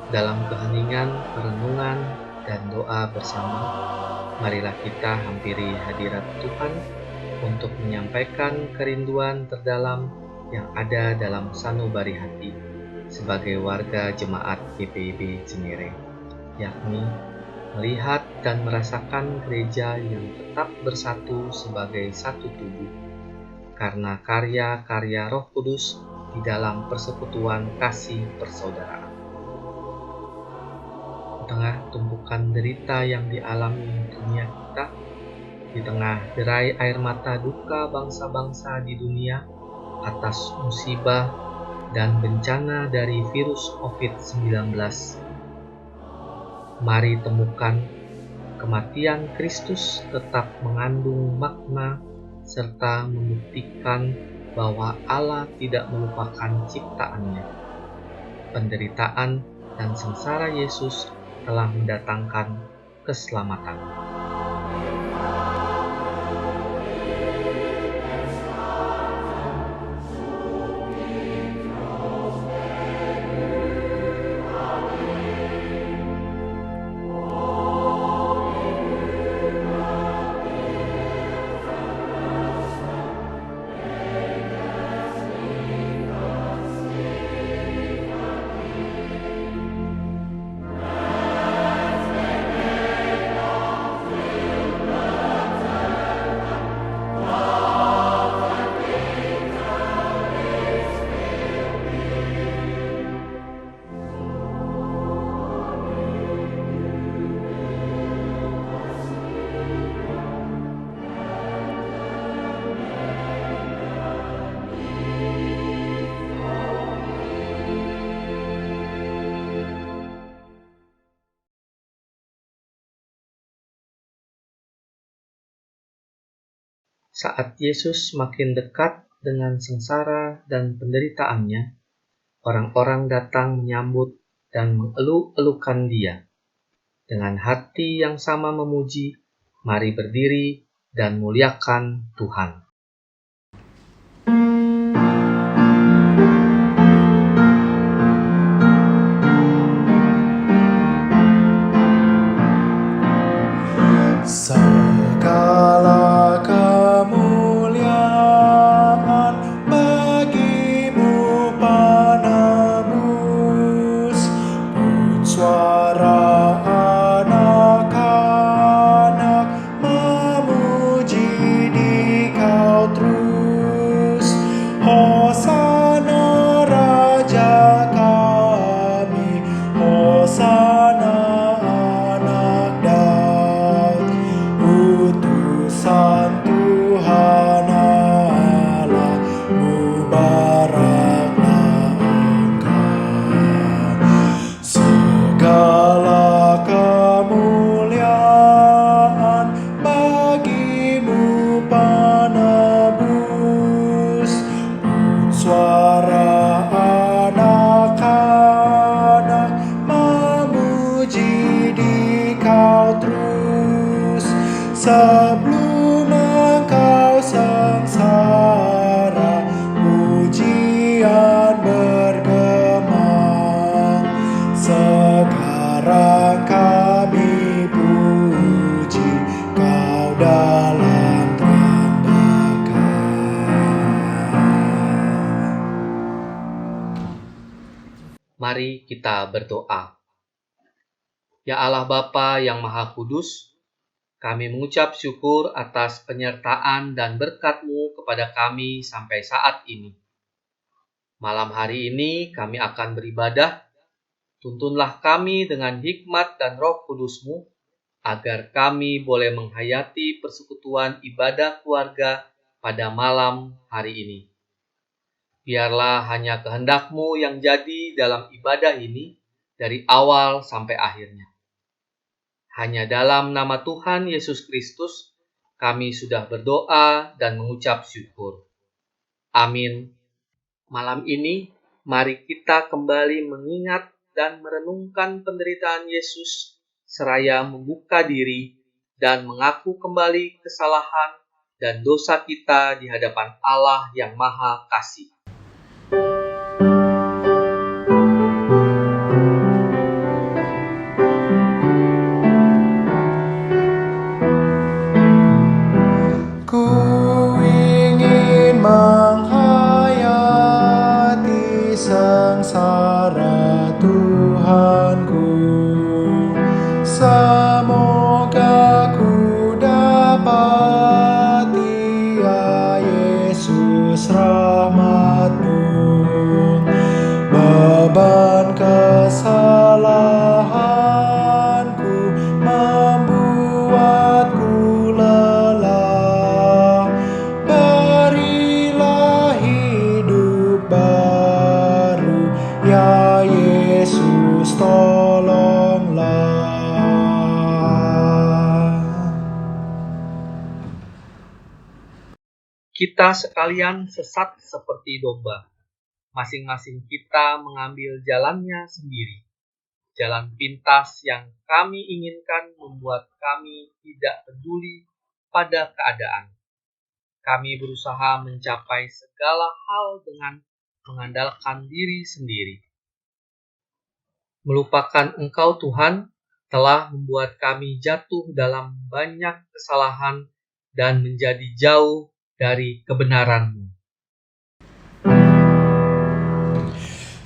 Dalam keheningan, perenungan, dan doa bersama, marilah kita hampiri hadirat Tuhan untuk menyampaikan kerinduan terdalam yang ada dalam sanubari hati sebagai warga jemaat GPIB Cinere, yakni melihat dan merasakan gereja yang tetap bersatu sebagai satu tubuh, karena karya-karya Roh Kudus di dalam persekutuan kasih persaudaraan. Di tengah tumpukan derita yang dialami dunia kita, di tengah derai air mata duka bangsa-bangsa di dunia atas musibah dan bencana dari virus COVID-19, mari temukan kematian Kristus tetap mengandung makna serta membuktikan bahwa Allah tidak melupakan ciptaannya. Penderitaan dan sengsara Yesus telah mendatangkan keselamatan. Saat Yesus makin dekat dengan sengsara dan penderitaannya, orang-orang datang menyambut dan mengeluk-elukan Dia. Dengan hati yang sama memuji, mari berdiri dan muliakan Tuhan. Segala kemuliaan bagimu penebus, pun suara anak-anak memuji di Kau terus. Hosana Raja kami, Hosana anak Daud, utusan Tuhan Allah, mubaraklah Engkau. Segala kemuliaan bagimu penebus, pun suara anak-anak memuji di Kau terus. Sebelum Engkau sengsara, pujian bergema. Sekarang kami puji Kau dalam kerambakan. Mari kita berdoa. Ya Allah Bapa yang Maha Kudus, kami mengucap syukur atas penyertaan dan berkat-Mu kepada kami sampai saat ini. Malam hari ini kami akan beribadah. Tuntunlah kami dengan hikmat dan Roh Kudus-Mu, agar kami boleh menghayati persekutuan ibadah keluarga pada malam hari ini. Biarlah hanya kehendak-Mu yang jadi dalam ibadah ini dari awal sampai akhirnya. Hanya dalam nama Tuhan Yesus Kristus kami sudah berdoa dan mengucap syukur. Amin. Malam ini mari kita kembali mengingat dan merenungkan penderitaan Yesus seraya membuka diri dan mengaku kembali kesalahan dan dosa kita di hadapan Allah yang Maha Kasih. Kita sekalian sesat seperti domba. Masing-masing kita mengambil jalannya sendiri. Jalan pintas yang kami inginkan membuat kami tidak peduli pada keadaan. Kami berusaha mencapai segala hal dengan mengandalkan diri sendiri. Melupakan Engkau, Tuhan, telah membuat kami jatuh dalam banyak kesalahan dan menjadi jauh dari kebenaran-Mu.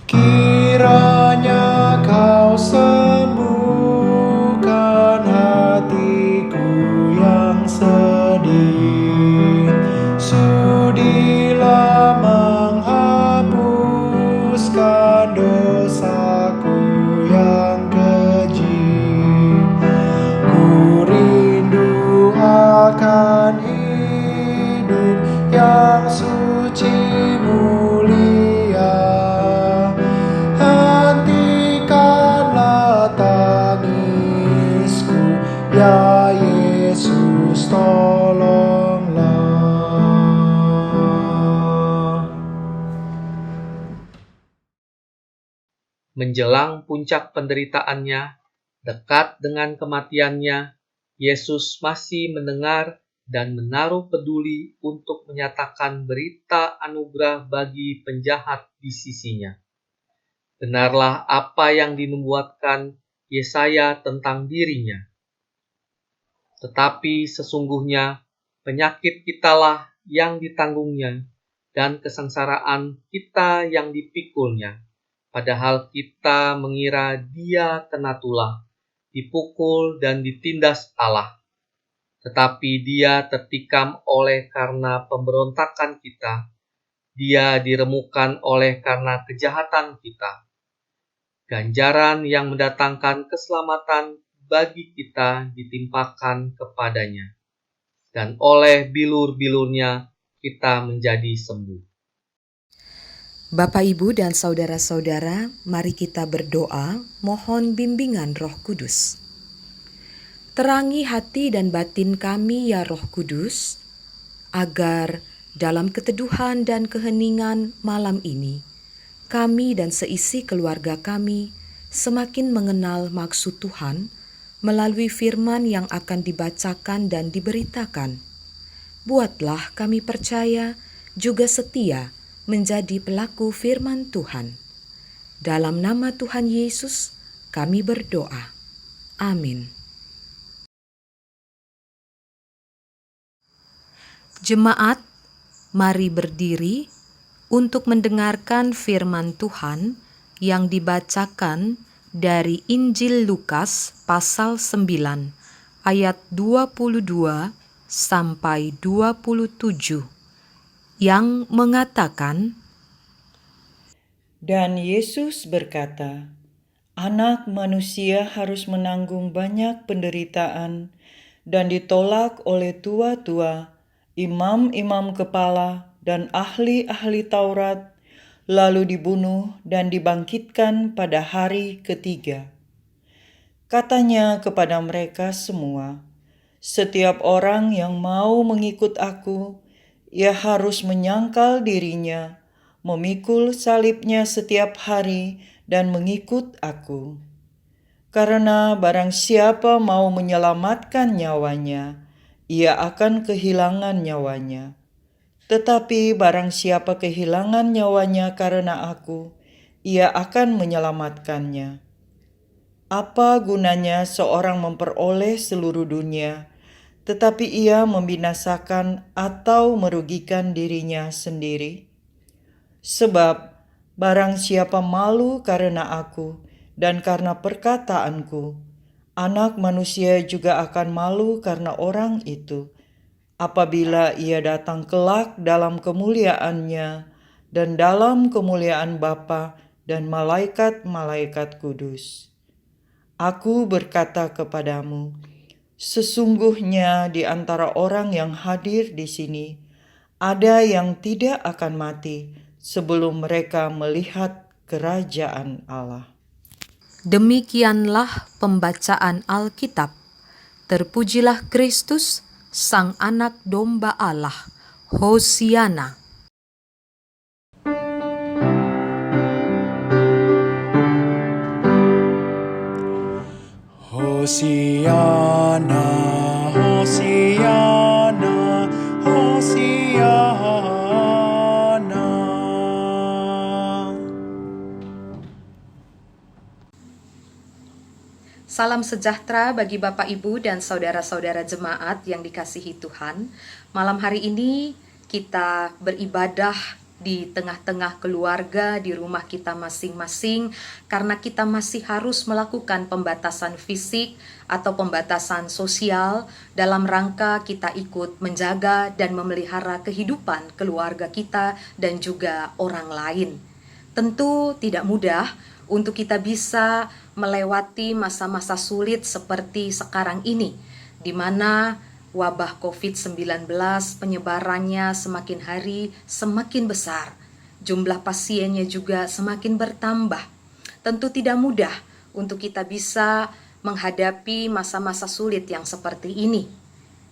Kiranya Kau sembuhkan hatiku yang sedih. Sudilah menghapuskan dosaku yang keji. Ku rindu akan hidup yang suci mulia. Hentikanlah tangisku, ya Yesus, tolonglah. Menjelang puncak penderitaannya, dekat dengan kematiannya, Yesus masih mendengar dan menaruh peduli untuk menyatakan berita anugerah bagi penjahat di sisinya. Benarlah apa yang dinubuatkan Yesaya tentang dirinya. Tetapi sesungguhnya penyakit kitalah yang ditanggungnya, dan kesengsaraan kita yang dipikulnya. Padahal kita mengira Dia kena tulah, dipukul dan ditindas Allah. Tetapi Dia tertikam oleh karena pemberontakan kita. Dia diremukan oleh karena kejahatan kita. Ganjaran yang mendatangkan keselamatan bagi kita ditimpakan kepadanya. Dan oleh bilur-bilurnya kita menjadi sembuh. Bapak, Ibu, dan saudara-saudara, mari kita berdoa mohon bimbingan Roh Kudus. Terangi hati dan batin kami ya Roh Kudus, agar dalam keteduhan dan keheningan malam ini, kami dan seisi keluarga kami semakin mengenal maksud Tuhan melalui firman yang akan dibacakan dan diberitakan. Buatlah kami percaya juga setia menjadi pelaku firman Tuhan. Dalam nama Tuhan Yesus, kami berdoa. Amin. Jemaat, mari berdiri untuk mendengarkan firman Tuhan yang dibacakan dari Injil Lukas pasal 9 ayat 22 sampai 27 yang mengatakan, Dan Yesus berkata, Anak manusia harus menanggung banyak penderitaan dan ditolak oleh tua-tua, imam-imam kepala, dan ahli-ahli Taurat, lalu dibunuh dan dibangkitkan pada hari ketiga. Katanya kepada mereka semua, setiap orang yang mau mengikut aku, ia harus menyangkal dirinya, memikul salibnya setiap hari, dan mengikut aku. Karena barang siapa mau menyelamatkan nyawanya, ia akan kehilangan nyawanya. Tetapi barang siapa kehilangan nyawanya karena aku, ia akan menyelamatkannya. Apa gunanya seorang memperoleh seluruh dunia, tetapi ia membinasakan atau merugikan dirinya sendiri? Sebab barang siapa malu karena aku dan karena perkataanku, Anak Manusia juga akan malu karena orang itu, apabila ia datang kelak dalam kemuliaannya dan dalam kemuliaan Bapa dan malaikat-malaikat kudus. Aku berkata kepadamu, sesungguhnya di antara orang yang hadir di sini, ada yang tidak akan mati sebelum mereka melihat kerajaan Allah. Demikianlah pembacaan Alkitab. Terpujilah Kristus, Sang Anak Domba Allah. Hosiana. Hosiana, Hosiana, Hosiana. Salam sejahtera bagi Bapak Ibu dan saudara-saudara jemaat yang dikasihi Tuhan. Malam hari ini kita beribadah di tengah-tengah keluarga, di rumah kita masing-masing, karena kita masih harus melakukan pembatasan fisik atau pembatasan sosial dalam rangka kita ikut menjaga dan memelihara kehidupan keluarga kita dan juga orang lain. Tentu tidak mudah untuk kita bisa melewati masa-masa sulit seperti sekarang ini, di mana wabah COVID-19 penyebarannya semakin hari semakin besar, jumlah pasiennya juga semakin bertambah. Tentu tidak mudah untuk kita bisa menghadapi masa-masa sulit yang seperti ini.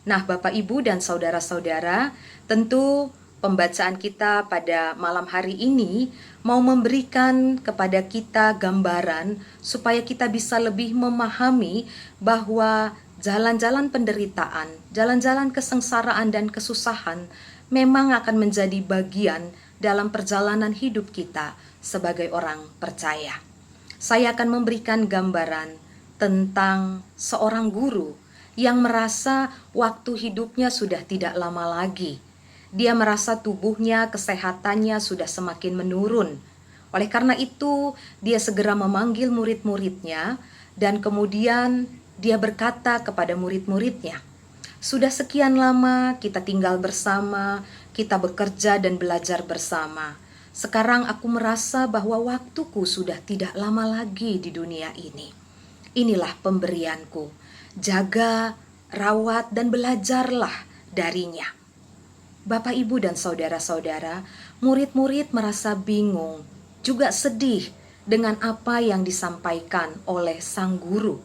Nah, Bapak, Ibu, dan saudara-saudara, tentu pembacaan kita pada malam hari ini mau memberikan kepada kita gambaran supaya kita bisa lebih memahami bahwa jalan-jalan penderitaan, jalan-jalan kesengsaraan dan kesusahan memang akan menjadi bagian dalam perjalanan hidup kita sebagai orang percaya. Saya akan memberikan gambaran tentang seorang guru yang merasa waktu hidupnya sudah tidak lama lagi. Dia merasa tubuhnya, kesehatannya sudah semakin menurun. Oleh karena itu, dia segera memanggil murid-muridnya dan kemudian dia berkata kepada murid-muridnya, "Sudah sekian lama kita tinggal bersama, kita bekerja dan belajar bersama. Sekarang aku merasa bahwa waktuku sudah tidak lama lagi di dunia ini. Inilah pemberianku. Jaga, rawat, dan belajarlah darinya." Bapak, Ibu, dan saudara-saudara, murid-murid merasa bingung, juga sedih dengan apa yang disampaikan oleh sang guru.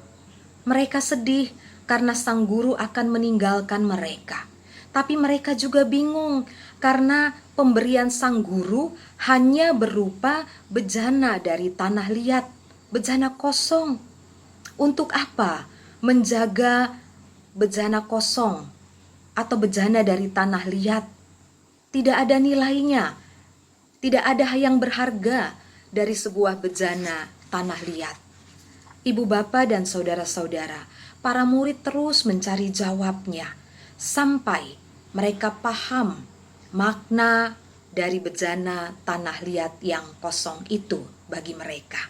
Mereka sedih karena sang guru akan meninggalkan mereka. Tapi mereka juga bingung karena pemberian sang guru hanya berupa bejana dari tanah liat, bejana kosong. Untuk apa menjaga bejana kosong atau bejana dari tanah liat? Tidak ada nilainya, tidak ada yang berharga dari sebuah bejana tanah liat. Ibu, bapak, dan saudara-saudara, para murid terus mencari jawabnya sampai mereka paham makna dari bejana tanah liat yang kosong itu bagi mereka.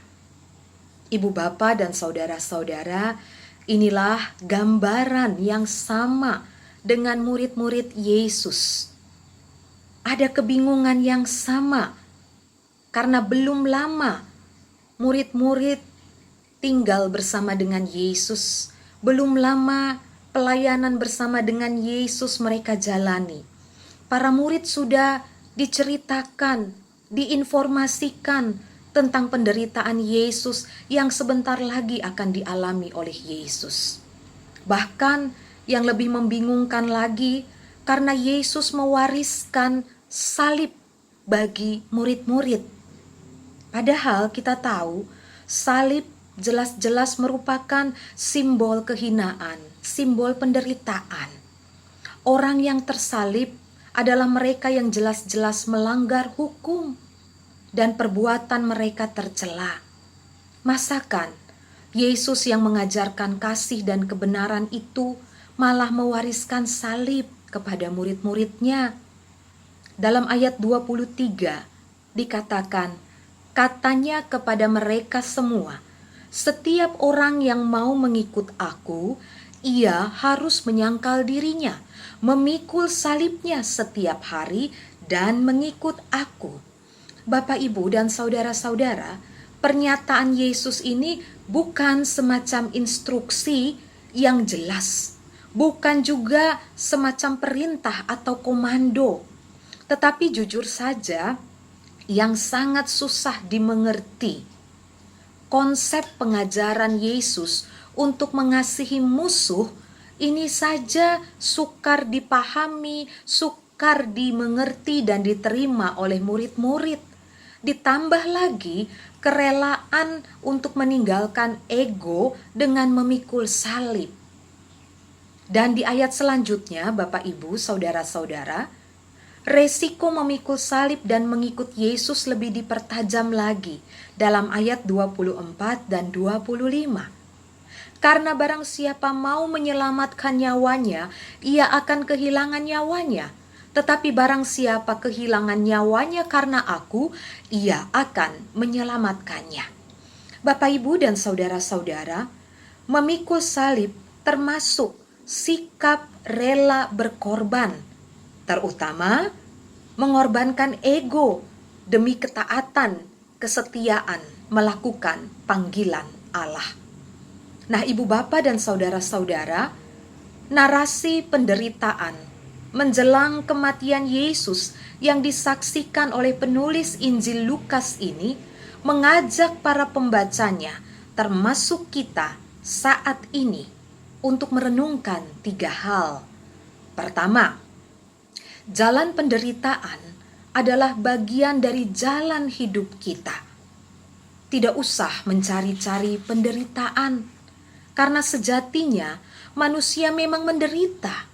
Ibu, bapak, dan saudara-saudara, inilah gambaran yang sama dengan murid-murid Yesus. Ada kebingungan yang sama karena belum lama murid-murid tinggal bersama dengan Yesus. Belum lama pelayanan bersama dengan Yesus mereka jalani. Para murid sudah diceritakan, diinformasikan tentang penderitaan Yesus yang sebentar lagi akan dialami oleh Yesus. Bahkan yang lebih membingungkan lagi, karena Yesus mewariskan salib bagi murid-murid. Padahal kita tahu salib jelas-jelas merupakan simbol kehinaan, simbol penderitaan. Orang yang tersalib adalah mereka yang jelas-jelas melanggar hukum dan perbuatan mereka tercela. Masakan Yesus yang mengajarkan kasih dan kebenaran itu malah mewariskan salib kepada murid-muridnya. Dalam ayat 23 dikatakan, "Katanya kepada mereka semua, setiap orang yang mau mengikut aku, ia harus menyangkal dirinya, memikul salibnya setiap hari dan mengikut aku." Bapak, Ibu, dan saudara-saudara, pernyataan Yesus ini bukan semacam instruksi yang jelas, bukan juga semacam perintah atau komando, tetapi jujur saja yang sangat susah dimengerti. Konsep pengajaran Yesus untuk mengasihi musuh ini saja sukar dipahami, sukar dimengerti dan diterima oleh murid-murid. Ditambah lagi kerelaan untuk meninggalkan ego dengan memikul salib. Dan di ayat selanjutnya, Bapak Ibu, saudara-saudara, resiko memikul salib dan mengikut Yesus lebih dipertajam lagi dalam ayat 24 dan 25. Karena barang siapa mau menyelamatkan nyawanya, ia akan kehilangan nyawanya. Tetapi barang siapa kehilangan nyawanya karena aku, ia akan menyelamatkannya. Bapak, Ibu, dan saudara-saudara, memikul salib termasuk sikap rela berkorban, terutama mengorbankan ego demi ketaatan, kesetiaan, melakukan panggilan Allah. Nah, Ibu, Bapak, dan saudara-saudara, narasi penderitaan menjelang kematian Yesus yang disaksikan oleh penulis Injil Lukas ini mengajak para pembacanya, termasuk kita saat ini, untuk merenungkan 3 hal. Pertama, jalan penderitaan adalah bagian dari jalan hidup kita. Tidak usah mencari-cari penderitaan, karena sejatinya manusia memang menderita.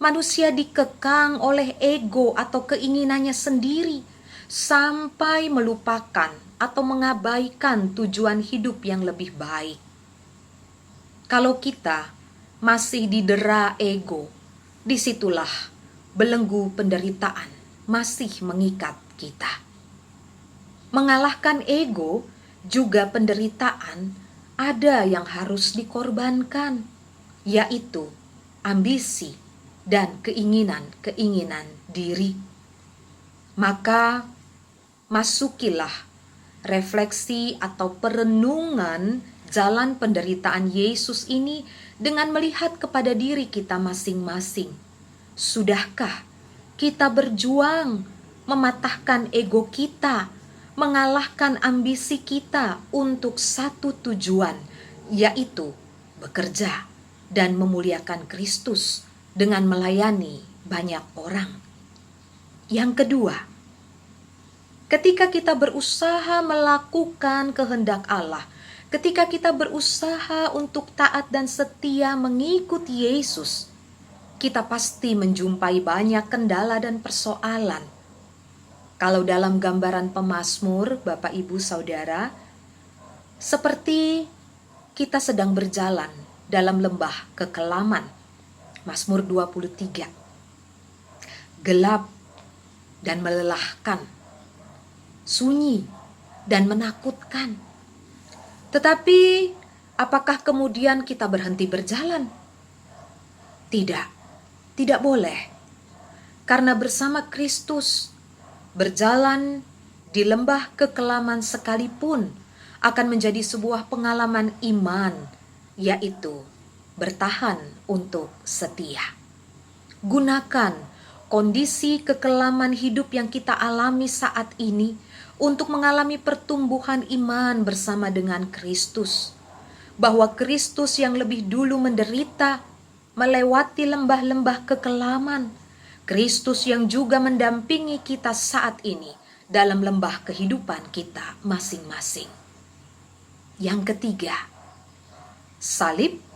Manusia dikekang oleh ego atau keinginannya sendiri sampai melupakan atau mengabaikan tujuan hidup yang lebih baik. Kalau kita masih didera ego, disitulah belenggu penderitaan masih mengikat kita. Mengalahkan ego juga penderitaan ada yang harus dikorbankan, yaitu ambisi dan keinginan-keinginan diri. Maka masukilah refleksi atau perenungan jalan penderitaan Yesus ini dengan melihat kepada diri kita masing-masing. Sudahkah kita berjuang mematahkan ego kita, mengalahkan ambisi kita untuk satu tujuan, yaitu bekerja dan memuliakan Kristus dengan melayani banyak orang? Yang kedua, ketika kita berusaha melakukan kehendak Allah, ketika kita berusaha untuk taat dan setia mengikuti Yesus, kita pasti menjumpai banyak kendala dan persoalan. Kalau dalam gambaran pemazmur, Bapak, Ibu, Saudara, seperti kita sedang berjalan dalam lembah kekelaman. Mazmur 23. Gelap dan melelahkan, sunyi dan menakutkan. Tetapi apakah kemudian kita berhenti berjalan? Tidak, tidak boleh. Karena bersama Kristus, berjalan di lembah kekelaman sekalipun akan menjadi sebuah pengalaman iman, yaitu bertahan untuk setia. Gunakan kondisi kekelaman hidup yang kita alami saat ini untuk mengalami pertumbuhan iman bersama dengan Kristus. Bahwa Kristus yang lebih dulu menderita, melewati lembah-lembah kekelaman, Kristus yang juga mendampingi kita saat ini dalam lembah kehidupan kita masing-masing. Yang ketiga, salib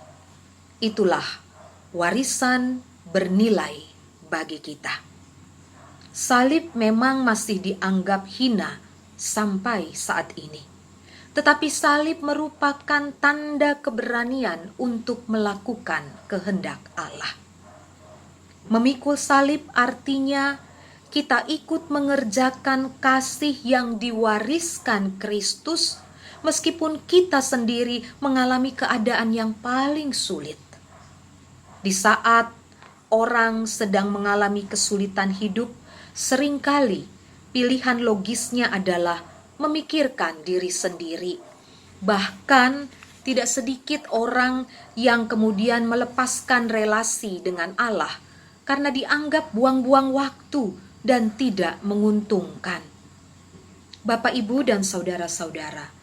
itulah warisan bernilai bagi kita. Salib memang masih dianggap hina sampai saat ini. Tetapi salib merupakan tanda keberanian untuk melakukan kehendak Allah. Memikul salib artinya kita ikut mengerjakan kasih yang diwariskan Kristus meskipun kita sendiri mengalami keadaan yang paling sulit. Di saat orang sedang mengalami kesulitan hidup, seringkali pilihan logisnya adalah memikirkan diri sendiri. Bahkan tidak sedikit orang yang kemudian melepaskan relasi dengan Allah karena dianggap buang-buang waktu dan tidak menguntungkan. Bapak, Ibu, dan saudara-saudara,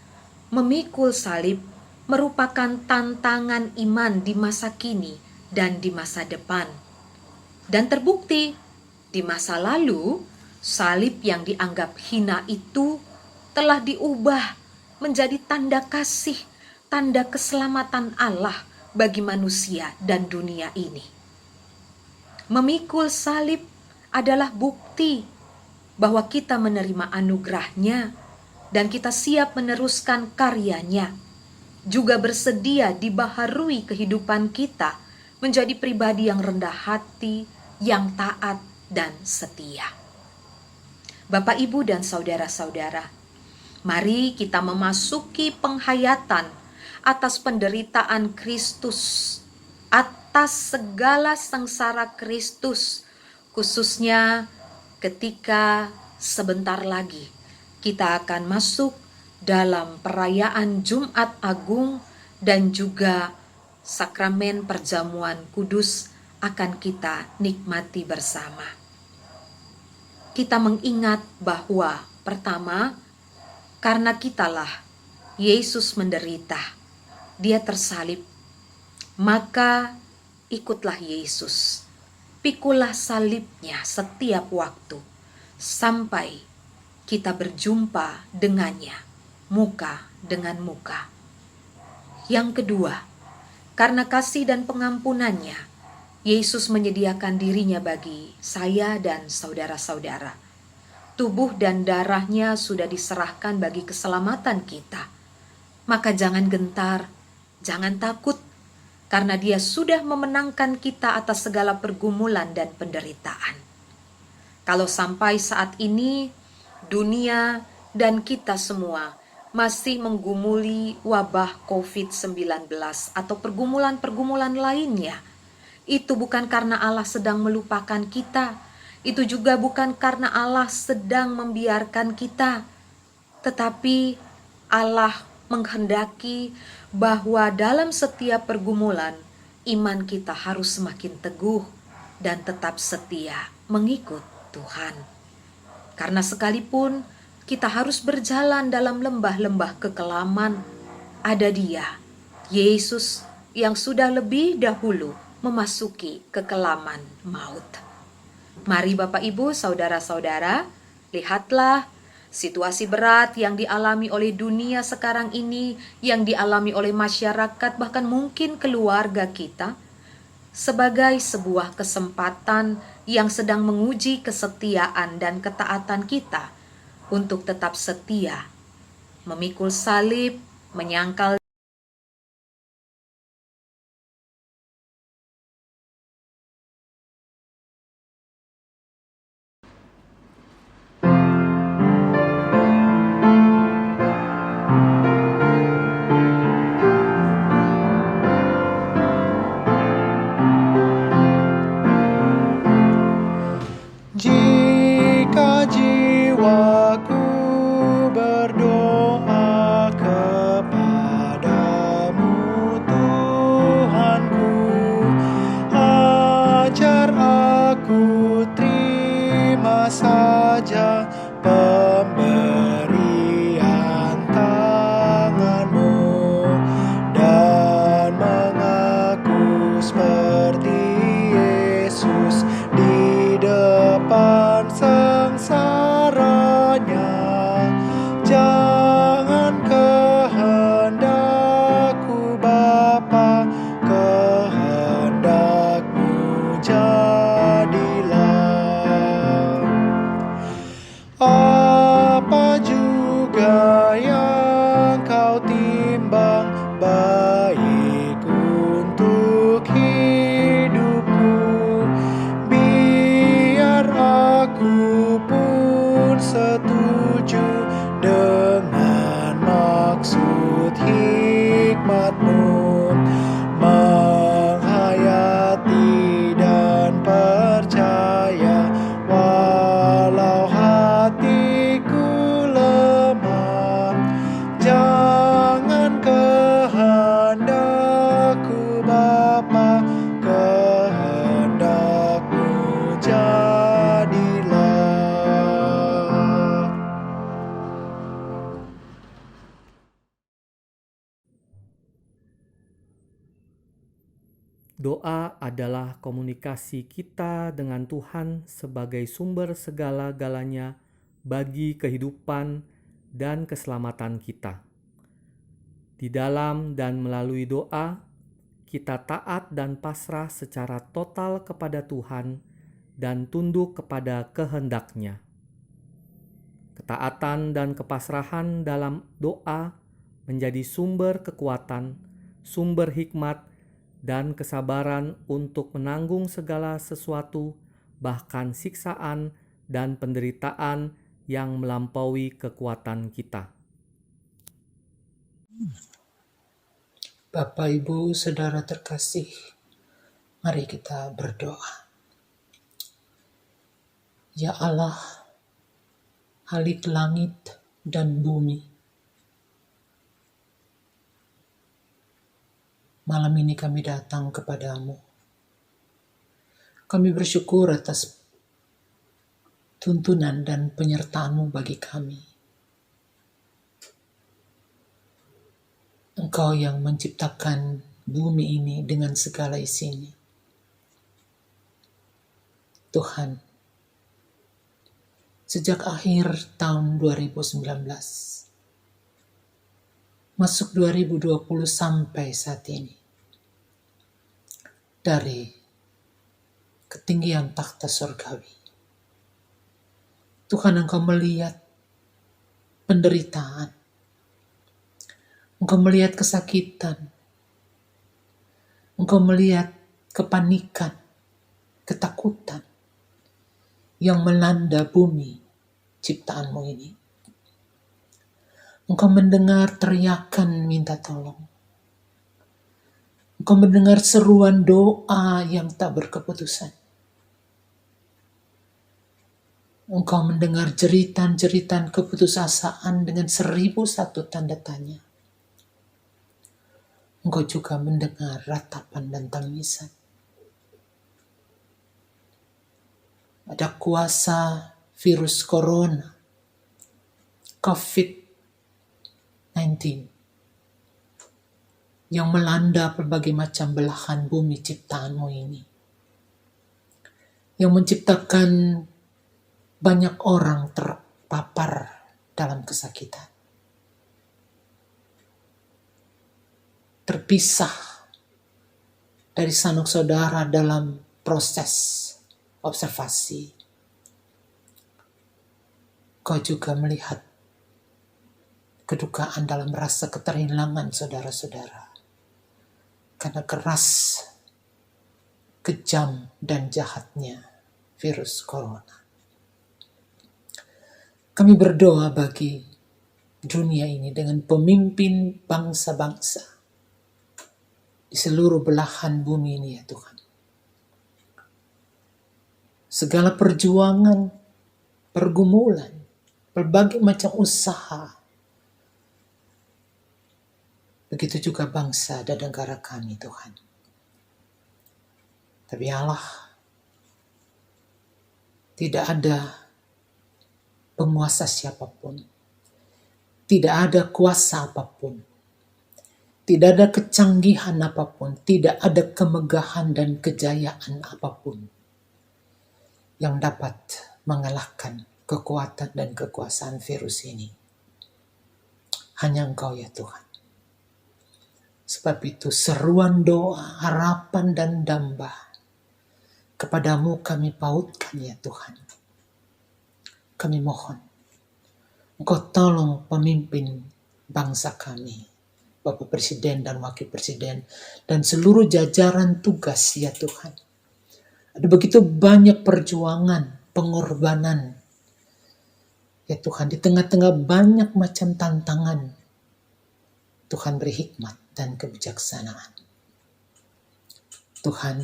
memikul salib merupakan tantangan iman di masa kini dan di masa depan. Dan terbukti Di masa lalu, salib yang dianggap hina itu telah diubah menjadi tanda kasih, tanda keselamatan Allah bagi manusia dan dunia ini. Memikul salib adalah bukti bahwa kita menerima anugerahnya dan kita siap meneruskan karyanya, juga bersedia dibaharui kehidupan kita menjadi pribadi yang rendah hati, yang taat dan setia. Bapak, Ibu, dan saudara-saudara, mari kita memasuki penghayatan atas penderitaan Kristus, atas segala sengsara Kristus, khususnya ketika sebentar lagi kita akan masuk dalam perayaan Jumat Agung dan juga sakramen perjamuan kudus akan kita nikmati bersama. Kita mengingat bahwa pertama, karena kitalah Yesus menderita, dia tersalib, maka ikutlah Yesus. Pikulah salibnya setiap waktu sampai kita berjumpa dengannya muka dengan muka. Yang kedua, karena kasih dan pengampunannya, Yesus menyediakan dirinya bagi saya dan saudara-saudara. Tubuh dan darahnya sudah diserahkan bagi keselamatan kita. Maka jangan gentar, jangan takut, karena dia sudah memenangkan kita atas segala pergumulan dan penderitaan. Kalau sampai saat ini, dunia dan kita semua masih menggumuli wabah COVID-19 atau pergumulan-pergumulan lainnya, itu bukan karena Allah sedang melupakan kita. Itu juga bukan karena Allah sedang membiarkan kita. Tetapi Allah menghendaki bahwa dalam setiap pergumulan, iman kita harus semakin teguh dan tetap setia mengikut Tuhan. Karena sekalipun kita harus berjalan dalam lembah-lembah kekelaman, ada Dia, Yesus, yang sudah lebih dahulu memasuki kekelaman maut. Mari Bapak, Ibu, saudara-saudara, lihatlah situasi berat yang dialami oleh dunia sekarang ini, yang dialami oleh masyarakat, bahkan mungkin keluarga kita, sebagai sebuah kesempatan yang sedang menguji kesetiaan dan ketaatan kita untuk tetap setia, memikul salib, menyangkal Jika jiwaku berdoa kepadamu, Tuhanku, ajar aku terima saja pemberian tanganmu dan mengaku seperti Yesus di depan sengsaranya. Jangan kehendakku Bapa, kehendakmu jadilah. Apa juga yang kau timbang baik untuk hidupku, biar aku pun setuju dengan maksud hikmat-Mu, menghayati dan percaya walau hatiku lemah. Jangan kehendakku Bapa, kehendakmu jadilah. Doa adalah komunikasi kita dengan Tuhan sebagai sumber segala-galanya bagi kehidupan dan keselamatan kita. Di dalam dan melalui doa, kita taat dan pasrah secara total kepada Tuhan dan tunduk kepada kehendak-Nya. Ketaatan dan kepasrahan dalam doa menjadi sumber kekuatan, sumber hikmat, dan kesabaran untuk menanggung segala sesuatu, bahkan siksaan dan penderitaan yang melampaui kekuatan kita. Bapak, Ibu, Saudara terkasih, mari kita berdoa. Ya Allah, Khalik langit dan bumi, malam ini kami datang kepadamu. Kami bersyukur atas tuntunan dan penyertaan-Mu bagi kami. Engkau yang menciptakan bumi ini dengan segala isinya. Tuhan, sejak akhir tahun 2019, masuk 2020 sampai saat ini, dari ketinggian takhta surgawi, Tuhan, Engkau melihat penderitaan, Engkau melihat kesakitan, Engkau melihat kepanikan, ketakutan yang melanda bumi ciptaan-Mu ini. Engkau mendengar teriakan minta tolong. Engkau mendengar seruan doa yang tak berkeputusan. Engkau mendengar jeritan-jeritan keputusasaan dengan 1001 tanda tanya. Engkau juga mendengar ratapan dan tangisan. Ada kuasa virus corona, COVID-19, yang melanda berbagai macam belahan bumi ciptaan-Mu ini. Yang menciptakan banyak orang terpapar dalam kesakitan. Terpisah dari sanak saudara dalam proses observasi. Kau juga melihat kedukaan dalam rasa keterhilangan saudara-saudara. Karena keras, kejam, dan jahatnya virus corona. Kami berdoa bagi dunia ini dengan pemimpin bangsa-bangsa di seluruh belahan bumi ini, ya Tuhan. Segala perjuangan, pergumulan, berbagai macam usaha, begitu juga bangsa dan negara kami, Tuhan. Tapi Allah, tidak ada penguasa siapapun, tidak ada kuasa apapun, tidak ada kecanggihan apapun, tidak ada kemegahan dan kejayaan apapun yang dapat mengalahkan kekuatan dan kekuasaan virus ini. Hanya Engkau, ya Tuhan. Sebab itu seruan doa, harapan dan damba kepadamu kami pautkan, ya Tuhan. Kami mohon Engkau tolong pemimpin bangsa kami, Bapak Presiden dan Wakil Presiden, dan seluruh jajaran tugas, ya Tuhan. Ada begitu banyak perjuangan, pengorbanan, ya Tuhan, di tengah-tengah banyak macam tantangan. Tuhan beri hikmat dan kebijaksanaan. Tuhan,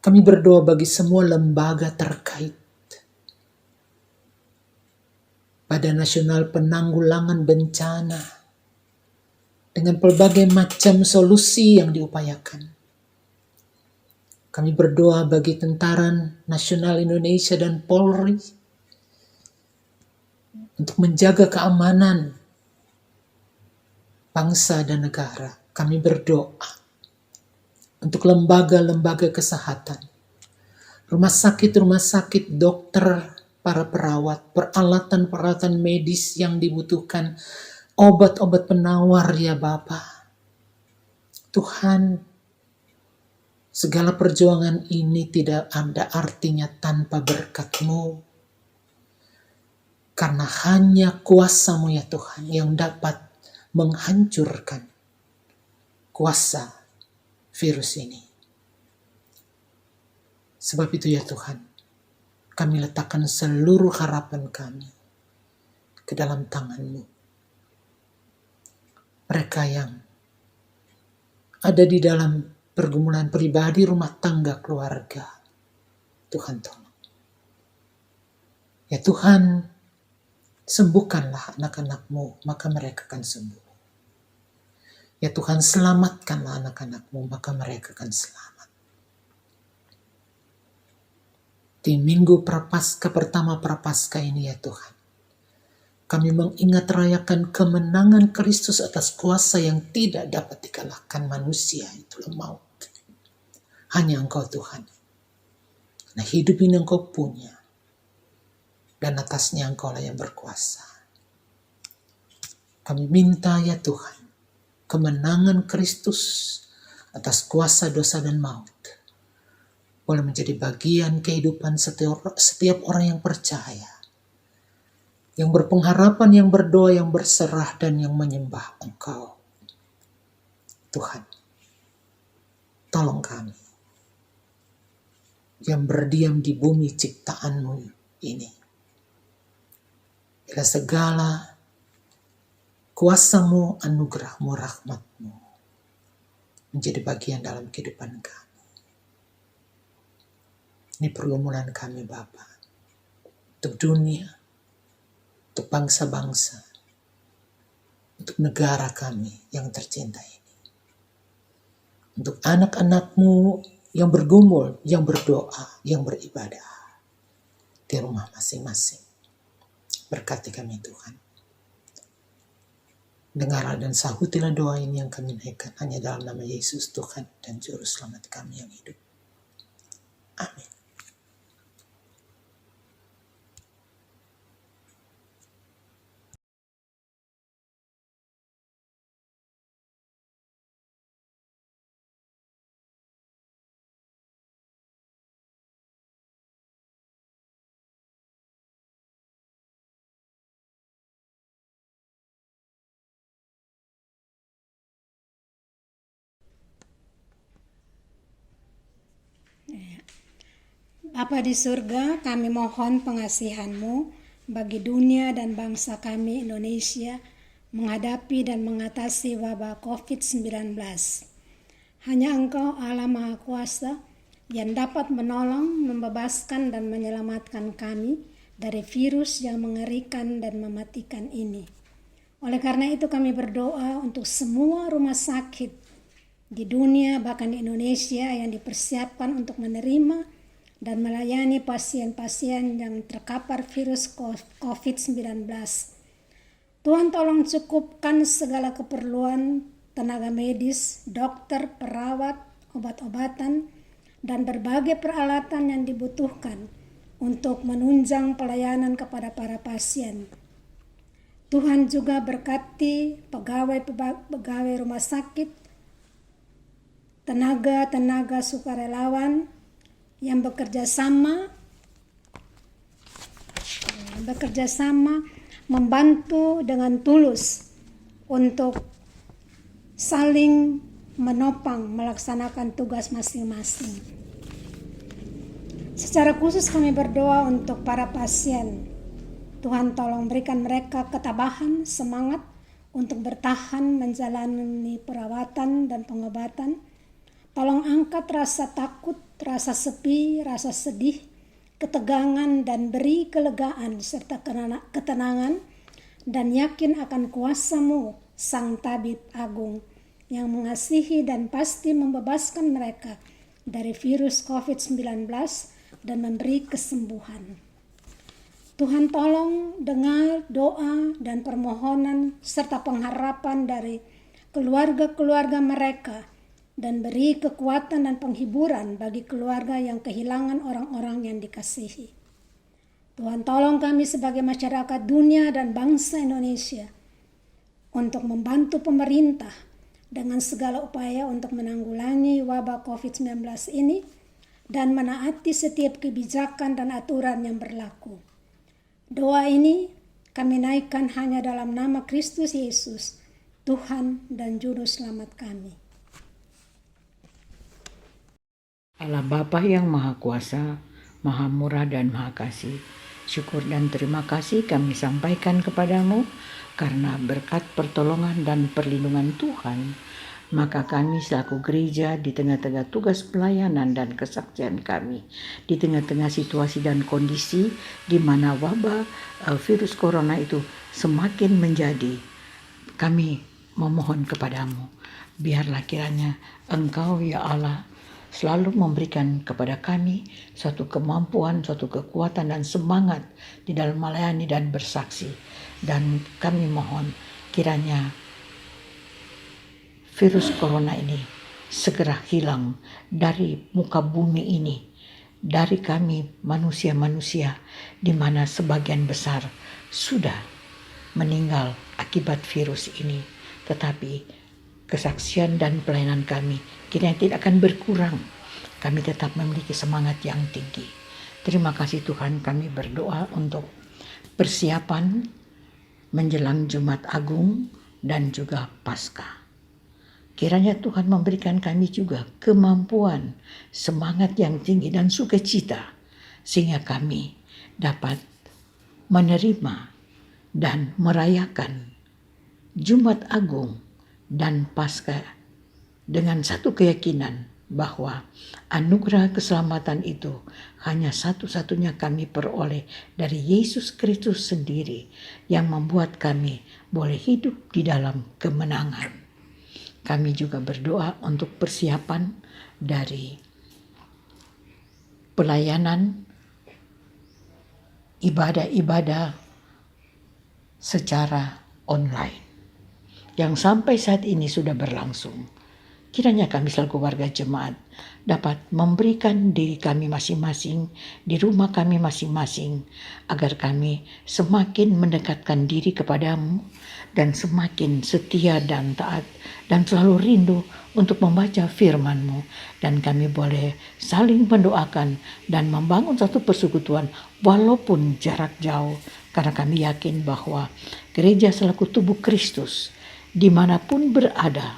kami berdoa bagi semua lembaga terkait, Badan Nasional Penanggulangan Bencana, dengan berbagai macam solusi yang diupayakan. Kami berdoa bagi Tentara Nasional Indonesia dan Polri untuk menjaga keamanan bangsa dan negara. Kami berdoa untuk lembaga-lembaga kesehatan, rumah sakit, dokter, para perawat, peralatan-peralatan medis yang dibutuhkan, obat-obat penawar ya Bapa. Tuhan, segala perjuangan ini tidak ada artinya tanpa berkat-Mu. Karena hanya kuasa-Mu ya Tuhan yang dapat menghancurkan kuasa virus ini. Sebab itu ya Tuhan, kami letakkan seluruh harapan kami ke dalam tangan-Mu. Mereka yang ada di dalam pergumulan pribadi, rumah tangga, keluarga, Tuhan tolong. Ya Tuhan, sembuhkanlah anak-anak-Mu, maka mereka akan sembuh. Ya Tuhan, selamatkanlah anak-anak-Mu, maka mereka akan selamat. Di minggu Prapaskah pertama Prapaskah ini ya Tuhan, kami mengingat rayakan kemenangan Kristus atas kuasa yang tidak dapat dikalahkan manusia, itulah maut. Hanya Engkau Tuhan. Nah hidup ini Engkau punya, dan atasnya Engkau lah yang berkuasa. Kami minta ya Tuhan, kemenangan Kristus atas kuasa dosa dan maut boleh menjadi bagian kehidupan setiap orang yang percaya, yang berpengharapan, yang berdoa, yang berserah, dan yang menyembah Engkau. Tuhan, tolong kami yang berdiam di bumi ciptaan-Mu ini. Bila segala kuasa-Mu, anugerah-Mu, rahmat-Mu menjadi bagian dalam kehidupan kami. Ini pergumulan kami Bapa, untuk dunia, untuk bangsa-bangsa, untuk negara kami yang tercinta ini. Untuk anak-anak-Mu yang bergumul, yang berdoa, yang beribadah di rumah masing-masing. Berkati kami Tuhan. Dengarlah dan sahutilah doa ini yang kami naikkan hanya dalam nama Yesus Tuhan dan Juru Selamat kami yang hidup. Amin. Bapa di surga, kami mohon pengasihan-Mu bagi dunia dan bangsa kami Indonesia menghadapi dan mengatasi wabah COVID-19. Hanya Engkau Allah Maha Kuasa yang dapat menolong, membebaskan dan menyelamatkan kami dari virus yang mengerikan dan mematikan ini. Oleh karena itu kami berdoa untuk semua rumah sakit di dunia bahkan di Indonesia yang dipersiapkan untuk menerima dan melayani pasien-pasien yang terkapar virus COVID-19. Tuhan tolong cukupkan segala keperluan tenaga medis, dokter, perawat, obat-obatan, dan berbagai peralatan yang dibutuhkan untuk menunjang pelayanan kepada para pasien. Tuhan juga berkati pegawai rumah sakit, tenaga sukarelawan yang bekerja sama membantu dengan tulus untuk saling menopang melaksanakan tugas masing-masing. Secara khusus kami berdoa untuk para pasien. Tuhan tolong berikan mereka ketabahan, semangat untuk bertahan menjalani perawatan dan pengobatan. Tolong angkat rasa takut, rasa sepi, rasa sedih, ketegangan, dan beri kelegaan serta ketenangan dan yakin akan kuasa-Mu, Sang Tabib Agung, yang mengasihi dan pasti membebaskan mereka dari virus COVID-19 dan memberi kesembuhan. Tuhan tolong dengar doa dan permohonan serta pengharapan dari keluarga-keluarga mereka dan beri kekuatan dan penghiburan bagi keluarga yang kehilangan orang-orang yang dikasihi. Tuhan, tolong kami sebagai masyarakat dunia dan bangsa Indonesia untuk membantu pemerintah dengan segala upaya untuk menanggulangi wabah COVID-19 ini dan menaati setiap kebijakan dan aturan yang berlaku. Doa ini kami naikkan hanya dalam nama Kristus Yesus, Tuhan dan Juru Selamat kami. Allah Bapa yang Maha Kuasa, Maha Murah dan Maha Kasih, syukur dan terima kasih kami sampaikan kepadamu karena berkat pertolongan dan perlindungan Tuhan, maka kami selaku gereja di tengah-tengah tugas pelayanan dan kesaksian kami, di tengah-tengah situasi dan kondisi di mana wabah virus corona itu semakin menjadi, kami memohon kepadamu, biarlah kiranya Engkau ya Allah selalu memberikan kepada kami suatu kemampuan, suatu kekuatan dan semangat di dalam melayani dan bersaksi. Dan kami mohon kiranya virus corona ini segera hilang dari muka bumi ini, dari kami manusia-manusia di mana sebagian besar sudah meninggal akibat virus ini. Tetapi kesaksian dan pelayanan kami kiranya tidak akan berkurang. Kami tetap memiliki semangat yang tinggi. Terima kasih Tuhan, kami berdoa untuk persiapan menjelang Jumat Agung dan juga Paskah. Kiranya Tuhan memberikan kami juga kemampuan, semangat yang tinggi dan sukacita, sehingga kami dapat menerima dan merayakan Jumat Agung dan Paskah dengan satu keyakinan bahwa anugerah keselamatan itu hanya satu-satunya kami peroleh dari Yesus Kristus sendiri yang membuat kami boleh hidup di dalam kemenangan. Kami juga berdoa untuk persiapan dari pelayanan ibadah-ibadah secara online yang sampai saat ini sudah berlangsung. Kiranya kami selaku warga jemaat dapat memberikan diri kami masing-masing di rumah kami masing-masing agar kami semakin mendekatkan diri kepadamu dan semakin setia dan taat dan selalu rindu untuk membaca firman-Mu, dan kami boleh saling mendoakan dan membangun satu persekutuan walaupun jarak jauh, karena kami yakin bahwa gereja selaku tubuh Kristus dimanapun berada,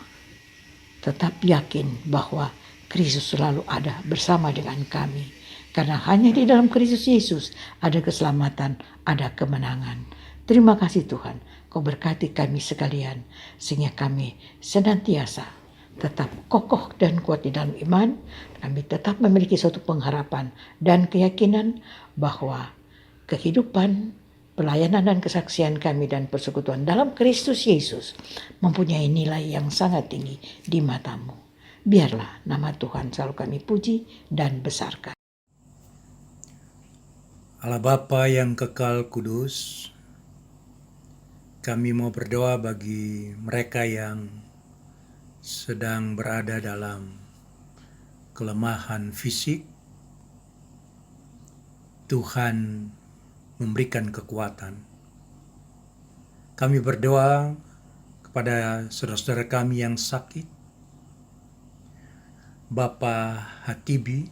tetap yakin bahwa Kristus selalu ada bersama dengan kami. Karena hanya di dalam Kristus Yesus ada keselamatan, ada kemenangan. Terima kasih Tuhan, Kau berkati kami sekalian, sehingga kami senantiasa tetap kokoh dan kuat di dalam iman. Kami tetap memiliki suatu pengharapan dan keyakinan bahwa kehidupan, pelayanan dan kesaksian kami dan persekutuan dalam Kristus Yesus mempunyai nilai yang sangat tinggi di mata-Mu. Biarlah nama Tuhan selalu kami puji dan besarkan. Allah Bapa yang kekal kudus, kami mau berdoa bagi mereka yang sedang berada dalam kelemahan fisik. Tuhan memberikan kekuatan. Kami berdoa kepada saudara-saudara kami yang sakit, Bapak Hatibi,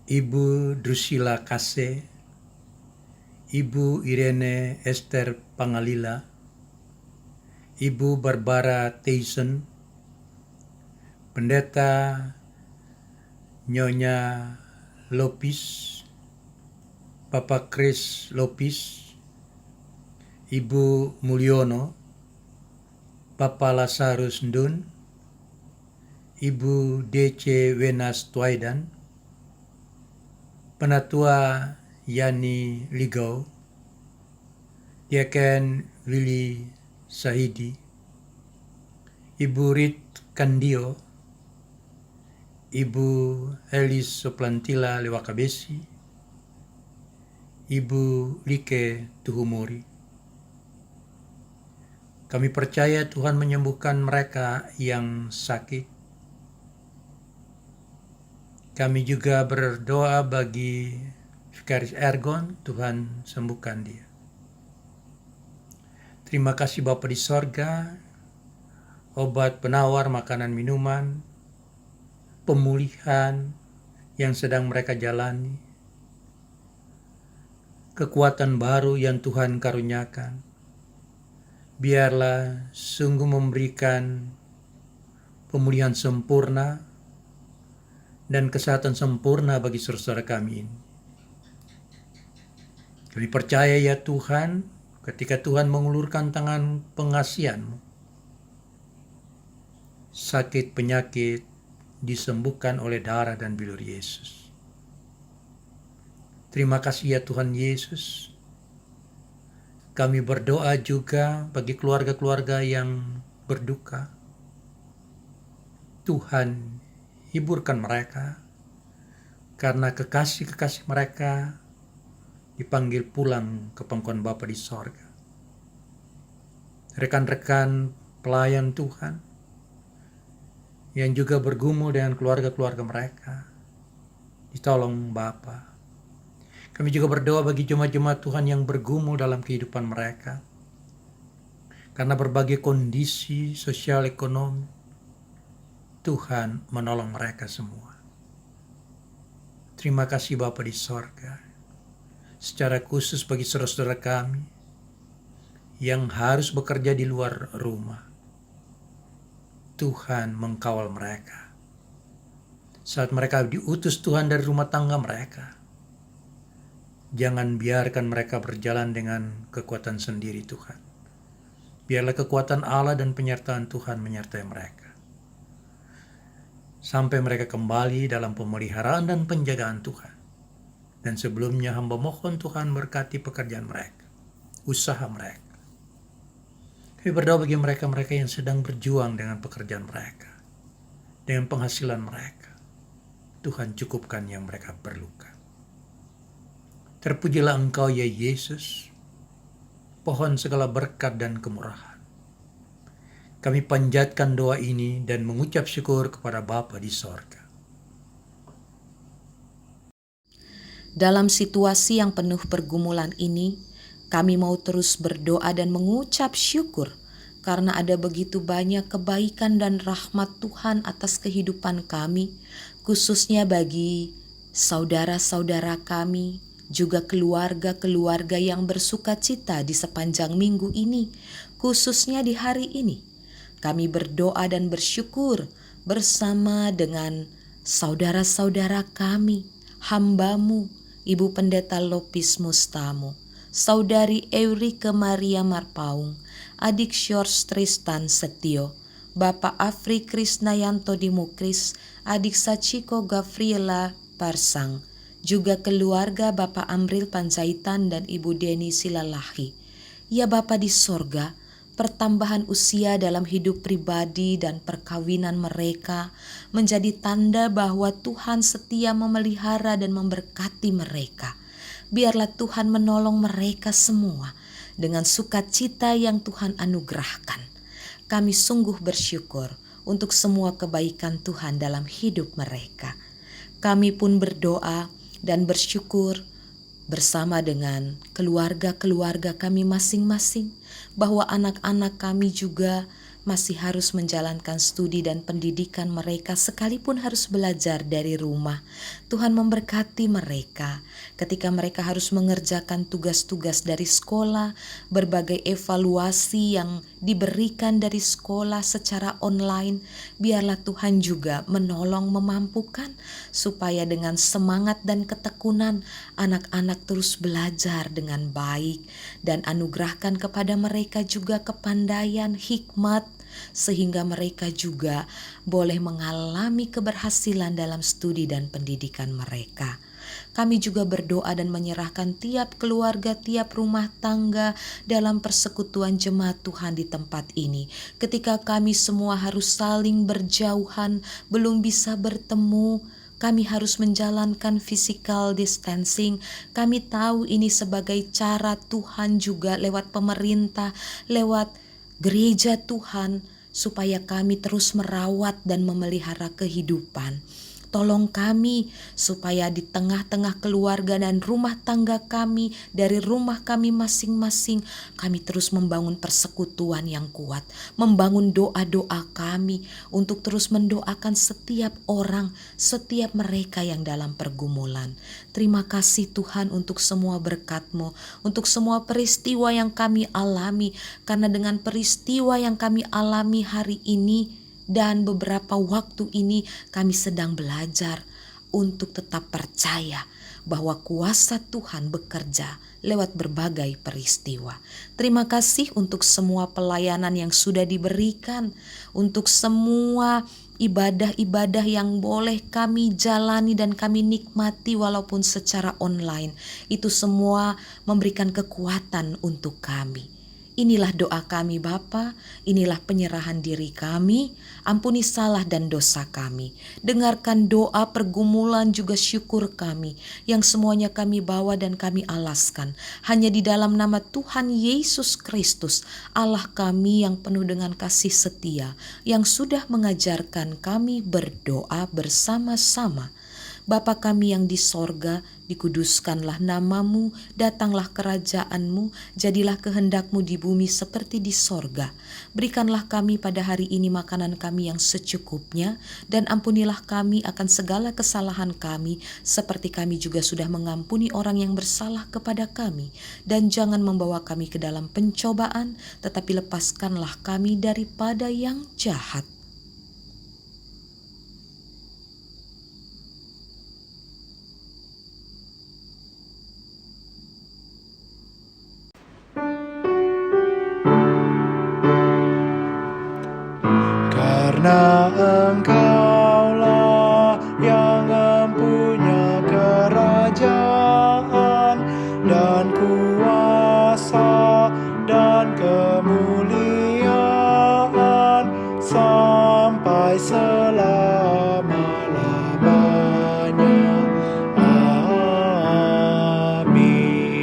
Ibu Drusilla Kase, Ibu Irene Esther Pangalila, Ibu Barbara Tyson, Pendeta Nyonya Lopis, Bapak Chris Lopis, Ibu Mulyono, Bapak Lazarus Ndun, Ibu DC Wenas Twaidan, Penatua Yani Ligau, Diaken Willy Sahidi, Ibu Rit Kandio, Ibu Elis Soplantila Lewakabesi, Ibu Like Tuhumuri. Kami percaya Tuhan menyembuhkan mereka yang sakit, Kami juga berdoa bagi Vikaris Ergon, Tuhan sembuhkan dia. Terima kasih Bapa di sorga, obat penawar makanan minuman, pemulihan yang sedang mereka jalani, kekuatan baru yang Tuhan karuniakan. Biarlah sungguh memberikan pemulihan sempurna dan kesehatan sempurna bagi saudara kami ini. Kami percaya ya Tuhan, ketika Tuhan mengulurkan tangan pengasihan-Mu, sakit penyakit disembuhkan oleh darah dan bilur Yesus. Terima kasih ya Tuhan Yesus. Kami berdoa juga bagi keluarga-keluarga yang berduka. Tuhan, hiburkan mereka, karena kekasih-kekasih mereka dipanggil pulang ke pangkuan Bapa di sorga. Rekan-rekan pelayan Tuhan yang juga bergumul dengan keluarga-keluarga mereka, ditolong Bapa. Kami juga berdoa bagi jemaat-jemaat Tuhan yang bergumul dalam kehidupan mereka, karena berbagai kondisi sosial ekonomi. Tuhan menolong mereka semua. Terima kasih Bapa di sorga. Secara khusus bagi saudara-saudara kami yang harus bekerja di luar rumah, Tuhan mengkawal mereka. Saat mereka diutus Tuhan dari rumah tangga mereka, jangan biarkan mereka berjalan dengan kekuatan sendiri Tuhan. Biarlah kekuatan Allah dan penyertaan Tuhan menyertai mereka, sampai mereka kembali dalam pemeliharaan dan penjagaan Tuhan. Dan sebelumnya hamba mohon Tuhan berkati pekerjaan mereka, usaha mereka. Kami berdoa bagi mereka-mereka yang sedang berjuang dengan pekerjaan mereka, dengan penghasilan mereka. Tuhan cukupkan yang mereka perlukan. Terpujilah Engkau ya Yesus, pohon segala berkat dan kemurahan. Kami panjatkan doa ini dan mengucap syukur kepada Bapa di sorga. Dalam situasi yang penuh pergumulan ini, kami mau terus berdoa dan mengucap syukur karena ada begitu banyak kebaikan dan rahmat Tuhan atas kehidupan kami, khususnya bagi saudara-saudara kami, juga keluarga-keluarga yang bersuka cita di sepanjang minggu ini, khususnya di hari ini. Kami berdoa dan bersyukur bersama dengan saudara-saudara kami, hamba-Mu, Ibu Pendeta Lopis Mustamu, Saudari Eurike Maria Marpaung, Adik George Tristan Setio, Bapak Afri Krisnayanto Dimukris, Adik Sachiko Gavriela Parsang, juga keluarga Bapak Amril Panjaitan dan Ibu Deni Silalahi. Ya Bapa di sorga, pertambahan usia dalam hidup pribadi dan perkawinan mereka menjadi tanda bahwa Tuhan setia memelihara dan memberkati mereka. Biarlah Tuhan menolong mereka semua dengan sukacita yang Tuhan anugerahkan. Kami sungguh bersyukur untuk semua kebaikan Tuhan dalam hidup mereka. Kami pun berdoa dan bersyukur bersama dengan keluarga-keluarga kami masing-masing, bahwa anak-anak kami juga masih harus menjalankan studi dan pendidikan mereka sekalipun harus belajar dari rumah. Tuhan memberkati mereka ketika mereka harus mengerjakan tugas-tugas dari sekolah, berbagai evaluasi yang diberikan dari sekolah secara online. Biarlah Tuhan juga menolong memampukan supaya dengan semangat dan ketekunan anak-anak terus belajar dengan baik, dan anugerahkan kepada mereka juga kepandaian, hikmat, sehingga mereka juga boleh mengalami keberhasilan dalam studi dan pendidikan mereka. Kami juga berdoa dan menyerahkan tiap keluarga, tiap rumah tangga dalam persekutuan jemaat Tuhan di tempat ini. Ketika kami semua harus saling berjauhan, belum bisa bertemu, kami harus menjalankan physical distancing. Kami tahu ini sebagai cara Tuhan juga lewat pemerintah, lewat gereja Tuhan, supaya kami terus merawat dan memelihara kehidupan. tolong kami supaya di tengah-tengah keluarga dan rumah tangga kami, dari rumah kami masing-masing, kami terus membangun persekutuan yang kuat, membangun doa-doa kami untuk terus mendoakan setiap orang, setiap mereka yang dalam pergumulan. Terima kasih Tuhan untuk semua berkat-Mu, untuk semua peristiwa yang kami alami, karena dengan peristiwa yang kami alami hari ini dan beberapa waktu ini kami sedang belajar untuk tetap percaya bahwa kuasa Tuhan bekerja lewat berbagai peristiwa. Terima kasih untuk semua pelayanan yang sudah diberikan, untuk semua ibadah-ibadah yang boleh kami jalani dan kami nikmati walaupun secara online. Itu semua memberikan kekuatan untuk kami. Inilah doa kami Bapa, inilah penyerahan diri kami, ampuni salah dan dosa kami. Dengarkan doa, pergumulan juga syukur kami, yang semuanya kami bawa dan kami alaskan. Hanya di dalam nama Tuhan Yesus Kristus, Allah kami yang penuh dengan kasih setia, yang sudah mengajarkan kami berdoa bersama-sama. Bapa kami yang di sorga, dikuduskanlah namamu, datanglah kerajaanmu, jadilah kehendakmu di bumi seperti di sorga. Berikanlah kami pada hari ini makanan kami yang secukupnya, dan ampunilah kami akan segala kesalahan kami, seperti kami juga sudah mengampuni orang yang bersalah kepada kami. Dan jangan membawa kami ke dalam pencobaan, tetapi lepaskanlah kami daripada yang jahat. Karena Engkaulah yang mempunyai kerajaan dan kuasa dan kemuliaan sampai selama-lamanya. Amin.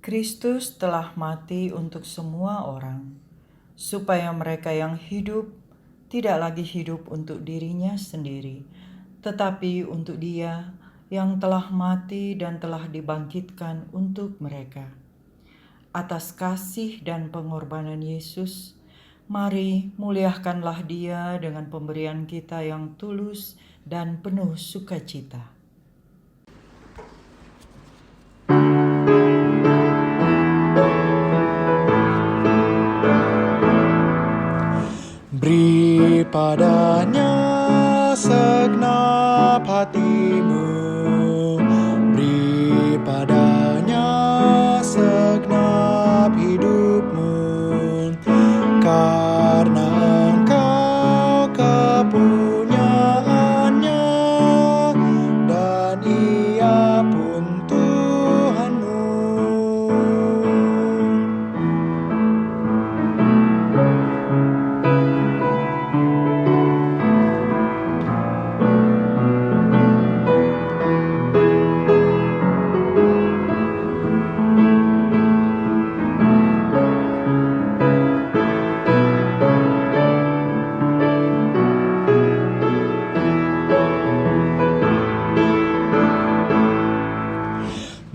Kristus telah mati untuk semua orang, supaya mereka yang hidup tidak lagi hidup untuk dirinya sendiri, tetapi untuk Dia yang telah mati dan telah dibangkitkan untuk mereka. Atas kasih dan pengorbanan Yesus, mari muliakanlah Dia dengan pemberian kita yang tulus dan penuh sukacita. Beri padanya segenap hatimu, beri padanya segenap hidupmu, karena Engkau kepunyaannya dan Ia pun Tuhanmu.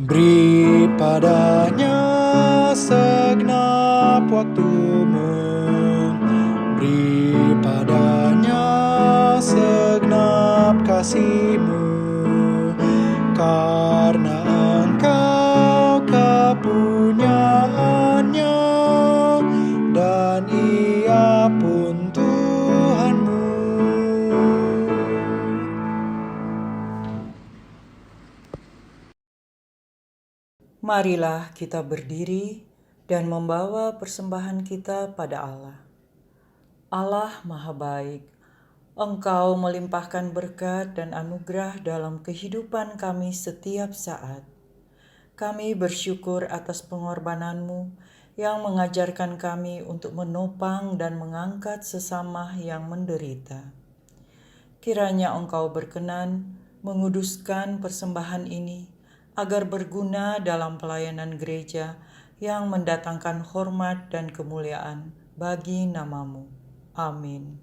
Beri padanya segenap waktumu, beri padanya segenap kasihmu, karena Engkau kepunyaannya dan Ia pun Tuhanmu. Marilah kita berdiri dan membawa persembahan kita pada Allah. Allah Maha Baik, Engkau melimpahkan berkat dan anugerah dalam kehidupan kami setiap saat. Kami bersyukur atas pengorbanan-Mu yang mengajarkan kami untuk menopang dan mengangkat sesama yang menderita. Kiranya Engkau berkenan menguduskan persembahan ini agar berguna dalam pelayanan gereja yang mendatangkan hormat dan kemuliaan bagi namamu. Amin.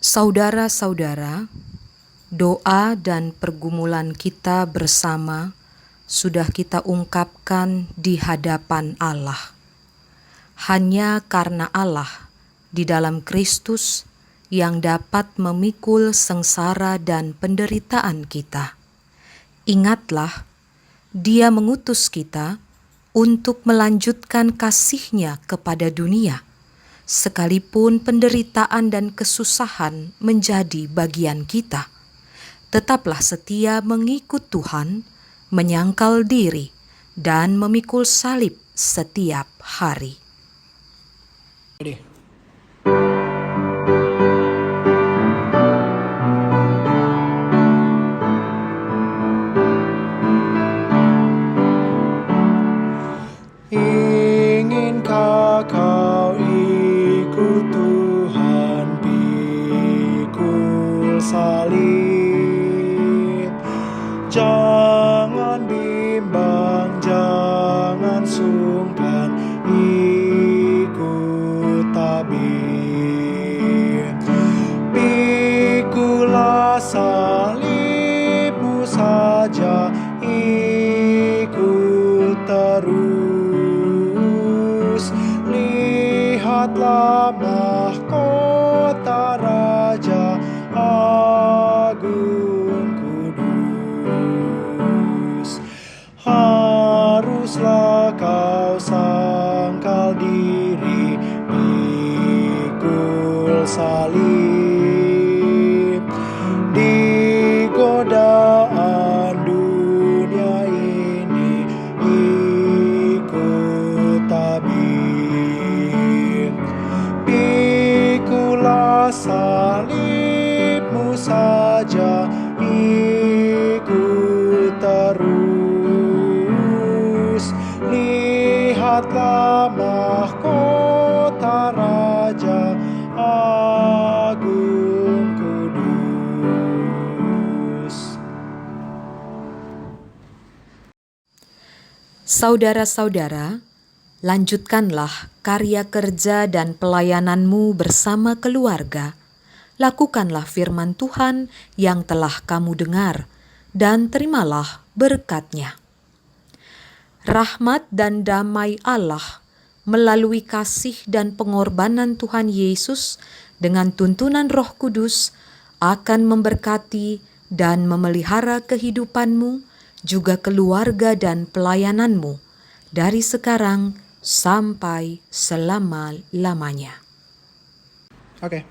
Saudara-saudara, doa dan pergumulan kita bersama sudah kita ungkapkan di hadapan Allah. Hanya karena Allah di dalam Kristus yang dapat memikul sengsara dan penderitaan kita. Ingatlah, Dia mengutus kita untuk melanjutkan kasih-Nya kepada dunia, sekalipun penderitaan dan kesusahan menjadi bagian kita. Tetaplah setia mengikut Tuhan, menyangkal diri, dan memikul salib setiap hari. Inginkah kau ikut Tuhan pikul salib? Jangan bimbang, jangan sungkan, ikut tabib. Pikulah salibmu saja, ikut terus. Lihatlah mahkota Raja Agung Kudus. Haruslah kau sangkal diri, pikul salib. Di godaan dunia ini, ikut tabib. Pikulah salibmu saja, ikut terus. Lihatlah mahkota Raja Agung Kudus. Saudara-saudara, lanjutkanlah karya kerja dan pelayananmu bersama keluarga. Lakukanlah firman Tuhan yang telah kamu dengar, dan terimalah berkat-Nya. Rahmat dan damai Allah melalui kasih dan pengorbanan Tuhan Yesus dengan tuntunan Roh Kudus akan memberkati dan memelihara kehidupanmu, juga keluarga dan pelayananmu, dari sekarang sampai selama-lamanya. Oke.